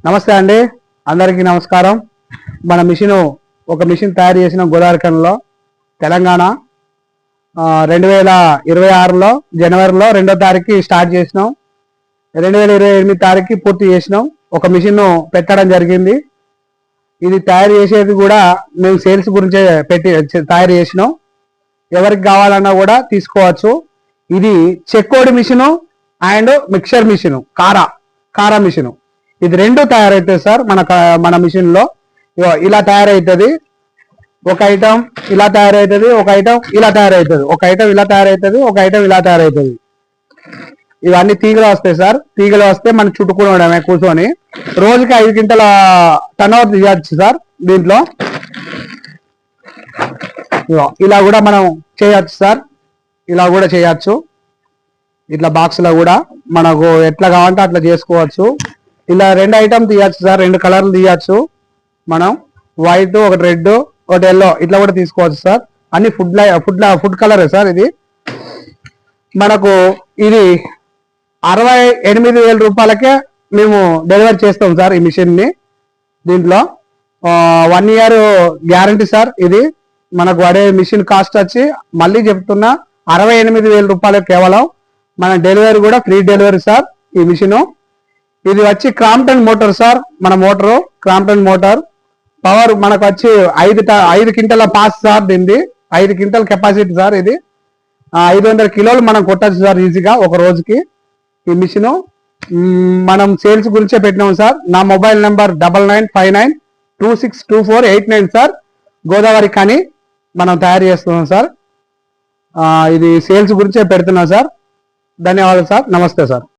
నమస్తే అండి, అందరికీ నమస్కారం. మన ఒక మిషన్ తయారు చేసిన గోదావరిఖనిలో తెలంగాణ 2026లో జనవరిలో 2వ తారీఖు స్టార్ట్ చేసినాం. 2028 తారీఖు పూర్తి చేసినాం. ఒక మిషన్ పెట్టడం జరిగింది. ఇది తయారు చేసేది కూడా మేము సేల్స్ గురించే తయారు చేసినాం. ఎవరికి కావాలన్నా కూడా తీసుకోవచ్చు. ఇది చెక్కోడి మిషను అండ్ మిక్సర్ మిషను, కారా మిషను, ఇది రెండు తయారవుతుంది సార్. మన మిషన్ లో ఇలా తయారవుతుంది. ఒక ఐటమ్ ఇలా తయారవుతుంది, ఒక ఐటమ్ ఇలా తయారవుతుంది, ఒక ఐటమ్ ఇలా తయారవుతుంది, ఒక ఐటమ్ ఇలా తయారవుతుంది. ఇవన్నీ తీగలు వస్తాయి సార్. తీగలు వస్తే మనం చుట్టుకోవడమే కూర్చొని. రోజుకి 5 క్వింటల టర్న్ ఓవర్ చేయొచ్చు సార్. దీంట్లో ఇలా కూడా మనం చేయొచ్చు సార్. ఇలా కూడా చేయొచ్చు. ఇట్లా బాక్స్ లో కూడా మనకు ఎట్లా కావాలంటే అట్లా చేసుకోవచ్చు. ఇలా 2 ఐటమ్ తీయచ్చు సార్. 2 కలర్లు తీయచ్చు మనం. వైట్, ఒకటి రెడ్, ఒకటి ఎల్లో, ఇట్లా కూడా తీసుకోవచ్చు సార్. అన్ని ఫుడ్ కలరే సార్. ఇది మనకు ఇది 68,000 రూపాయలకే మేము డెలివరీ చేస్తాం సార్ ఈ మిషన్ ని. దీంట్లో 1 ఇయర్ గ్యారంటీ సార్. ఇది మనకు వాడే మిషన్ కాస్ట్ వచ్చి మళ్ళీ చెప్తున్నా 68,000 రూపాయలు కేవలం. మన డెలివరీ కూడా ఫ్రీ డెలివరీ సార్ ఈ మిషన్. ఇది వచ్చి క్రాంప్టన్ మోటార్ సార్. మన మోటారు క్రాంప్టన్ మోటార్. పవర్ మనకు వచ్చి 5 క్వింటల పాస్ సార్. దీనిది 5 క్వింటల్ కెపాసిటీ సార్. ఇది 500 కిలోలు మనం కొట్టచ్చు సార్ ఈజీగా ఒక రోజుకి. ఈ మిషన్ మనం సేల్స్ గురించే పెట్టినాం సార్. నా mobile number 9959262489 sir. Godavari Khani మనం తయారు చేస్తున్నాం సార్. ఇది సేల్స్ గురించే పెడుతున్నాం సార్. ధన్యవాదాలు సార్. నమస్తే సార్.